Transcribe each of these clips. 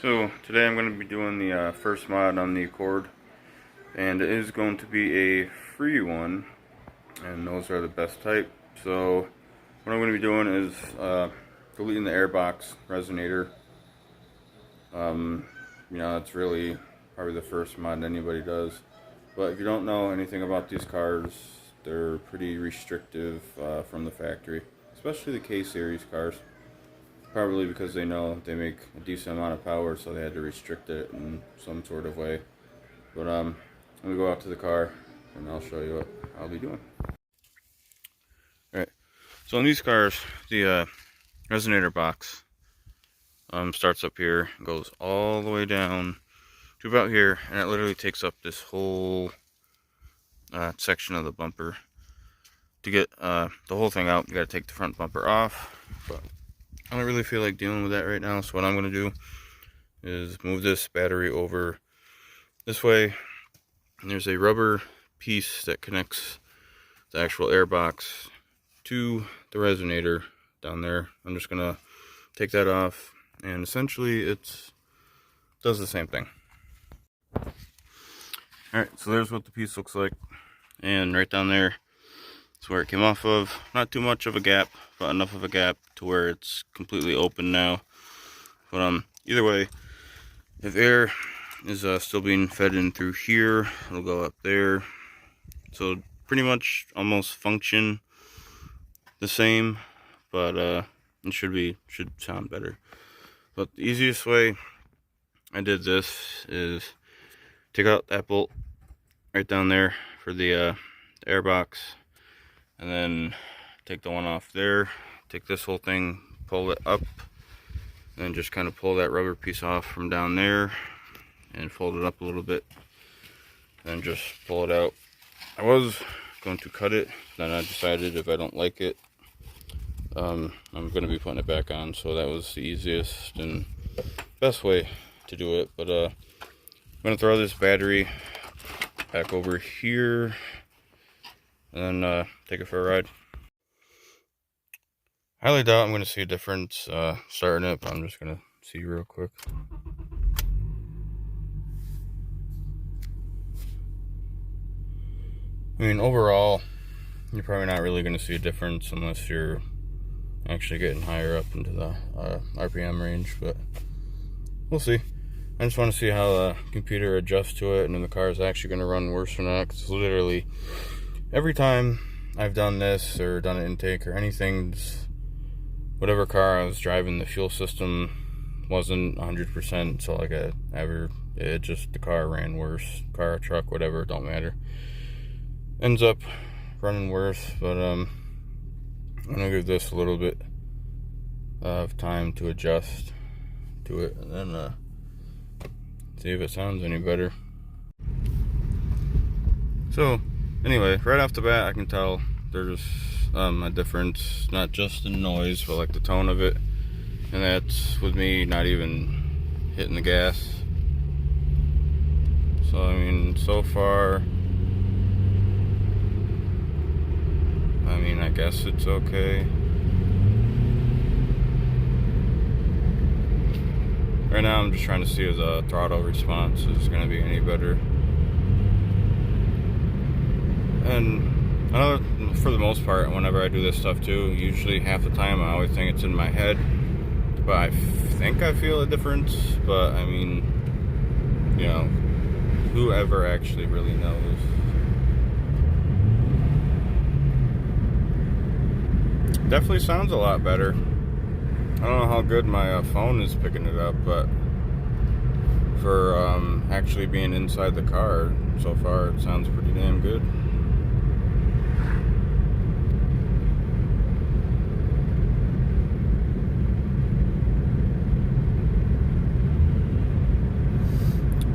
So today I'm going to be doing the first mod on the Accord, and it is going to be a free one, and those are the best type. So what I'm going to be doing is deleting the airbox resinator. It's really probably the first mod anybody does. But if you don't know anything about these cars, they're pretty restrictive from the factory, especially the K-Series cars. Probably because they know they make a decent amount of power, so they had to restrict it in some sort of way. But I'm gonna go out to the car and I'll show you what I'll be doing. Alright, so in these cars, the resonator box starts up here, goes all the way down to about here, and it literally takes up this whole section of the bumper. To get the whole thing out, you gotta take the front bumper off, but I don't really feel like dealing with that right now, so what I'm going to do is move this battery over this way, and there's a rubber piece that connects the actual airbox to the resonator down there. I'm just going to take that off, and essentially it does the same thing. Alright, so there's what the piece looks like, and right down there is where it came off of. Not too much of a gap, but enough of a gap to where it's completely open now. But either way, if air is still being fed in through here, it'll go up there. So pretty much almost function the same, but it should sound better. But the easiest way I did this is take out that bolt right down there for the air box, and then take the one off there, take this whole thing, pull it up, and then just kind of pull that rubber piece off from down there and fold it up a little bit, and just pull it out. I was going to cut it, then I decided if I don't like it, I'm going to be putting it back on, so that was the easiest and best way to do it. But I'm going to throw this battery back over here and then take it for a ride. Highly doubt I'm going to see a difference starting it, but I'm just going to see real quick. I mean, overall, you're probably not really going to see a difference unless you're actually getting higher up into the RPM range, but we'll see. I just want to see how the computer adjusts to it, and then the car is actually going to run worse or not, because literally every time I've done this or done an intake or anything, whatever car I was driving, the fuel system wasn't 100%, so like the car ran worse. Car, truck, whatever, don't matter. Ends up running worse, but I'm gonna give this a little bit of time to adjust to it, and then see if it sounds any better. So anyway, right off the bat, I can tell there's a difference, not just in noise, but like the tone of it, and that's with me not even hitting the gas. So I mean, so far, I guess it's okay. Right now I'm just trying to see if the throttle response is going to be any better. And I know for the most part, whenever I do this stuff too, usually half the time I always think it's in my head, but I think I feel a difference. But I mean, whoever actually really knows. Definitely sounds a lot better. I don't know how good my phone is picking it up, but for actually being inside the car, so far it sounds pretty damn good.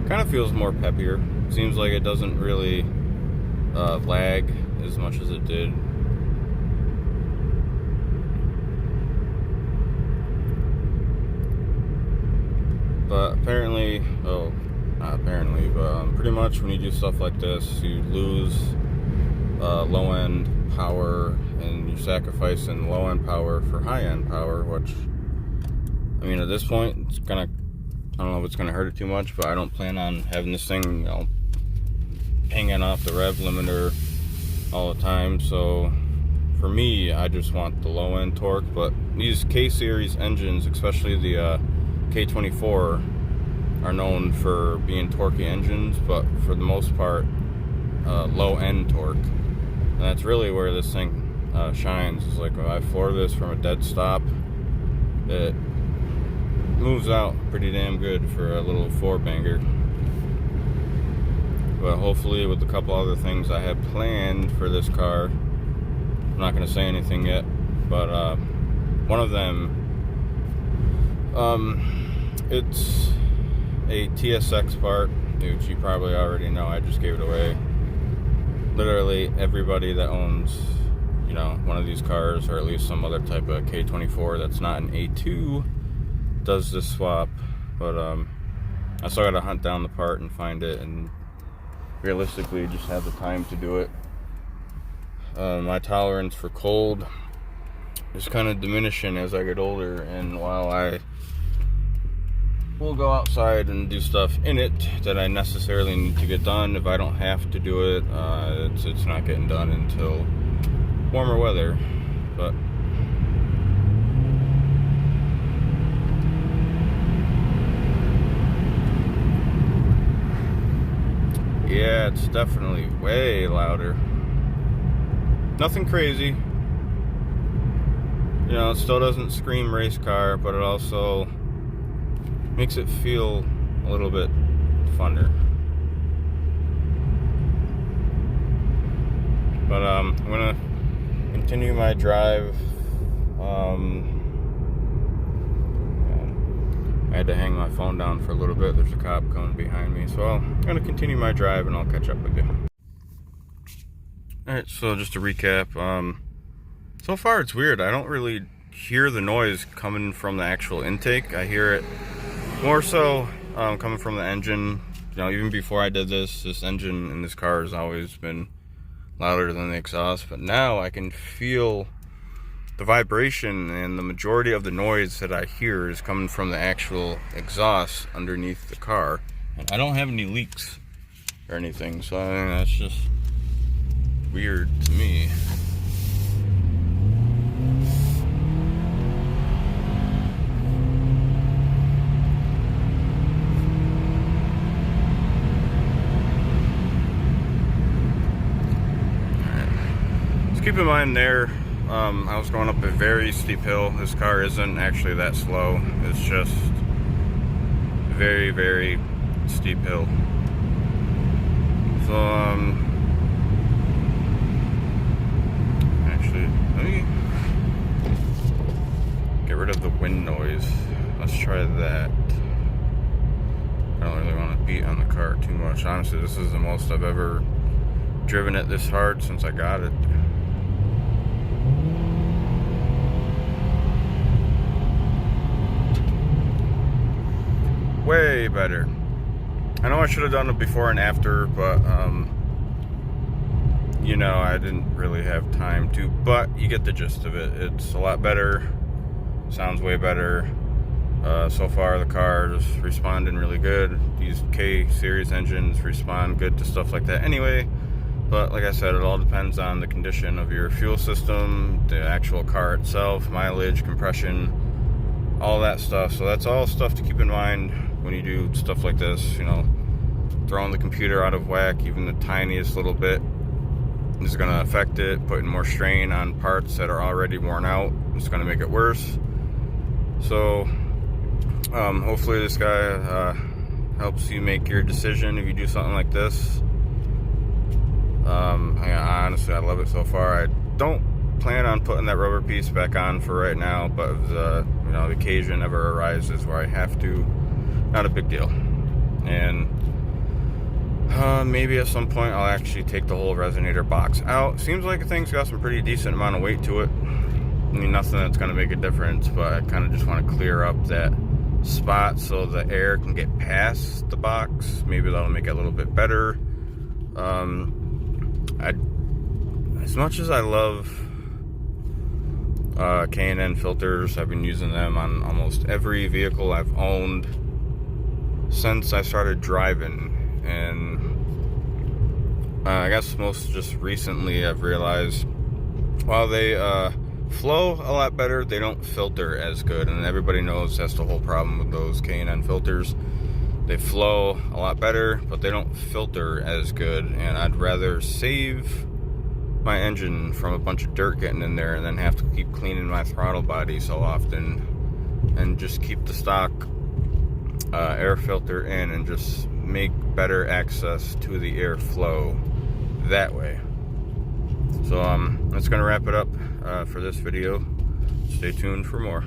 Kind of feels more peppier. Seems like it doesn't really lag as much as it did. But apparently, not apparently, but pretty much when you do stuff like this, you lose low-end power, and you're sacrificing low-end power for high-end power, which, I mean, at this point, it's gonna I don't know if it's going to hurt it too much, but I don't plan on having this thing, you know, hanging off the rev limiter all the time. So for me, I just want the low end torque. But these K-series engines, especially the K24, are known for being torquey engines, but for the most part, low end torque. And that's really where this thing shines. It's like when I floor this from a dead stop, it moves out pretty damn good for a little four banger. But hopefully, with a couple other things I have planned for this car, I'm not going to say anything yet, but one of them, it's a TSX part, which you probably already know. I just gave it away. Literally everybody that owns, you know, one of these cars, or at least some other type of K24 that's not an A2, does this swap. But I still gotta hunt down the part and find it, and realistically just have the time to do it. My tolerance for cold is kind of diminishing as I get older, and while I will go outside and do stuff in it that I necessarily need to get done, if I don't have to do it, it's not getting done until warmer weather. But yeah, it's definitely way louder. Nothing crazy, you know, it still doesn't scream race car, but it also makes it feel a little bit funner. But I'm gonna continue my drive. I had to hang my phone down for a little bit. There's a cop coming behind me, so I'm gonna continue my drive and I'll catch up with you. Alright, so just to recap, so far it's weird. I don't really hear the noise coming from the actual intake. I hear it more so coming from the engine. You know, even before I did this engine in this car has always been louder than the exhaust, but now I can feel the vibration, and the majority of the noise that I hear is coming from the actual exhaust underneath the car. And I don't have any leaks or anything, so I mean, that's just weird to me. Keep in mind there, I was going up a very steep hill. This car isn't actually that slow. It's just very, very steep hill. So, actually, let me get rid of the wind noise. Let's try that. I don't really want to beat on the car too much. Honestly, this is the most I've ever driven it this hard since I got it. Way better. I know I should have done it before and after, but you know, I didn't really have time to, but you get the gist of it. It's a lot better, sounds way better. So far the car is responding really good. These K-series engines respond good to stuff like that anyway, but like I said, it all depends on the condition of your fuel system, the actual car itself, mileage, compression, all that stuff. So that's all stuff to keep in mind when you do stuff like this. You know, throwing the computer out of whack even the tiniest little bit is going to affect it. Putting more strain on parts that are already worn out is going to make it worse. So hopefully this guy helps you make your decision if you do something like this. Honestly, I love it so far. I don't plan on putting that rubber piece back on for right now, but if the, you know, the occasion ever arises where I have to, not a big deal. And maybe at some point I'll actually take the whole resinator box out. Seems like the thing's got some pretty decent amount of weight to it. I mean, nothing that's going to make a difference, but I kind of just want to clear up that spot so the air can get past the box. Maybe that'll make it a little bit better. As much as I love K&N filters, I've been using them on almost every vehicle I've owned. since I started driving, and I guess most just recently I've realized while they flow a lot better, they don't filter as good, and everybody knows that's the whole problem with those K&N filters. They flow a lot better, but they don't filter as good, and I'd rather save my engine from a bunch of dirt getting in there and then have to keep cleaning my throttle body so often, and just keep the stock air filter in and just make better access to the airflow that way. So that's gonna wrap it up for this video. Stay tuned for more.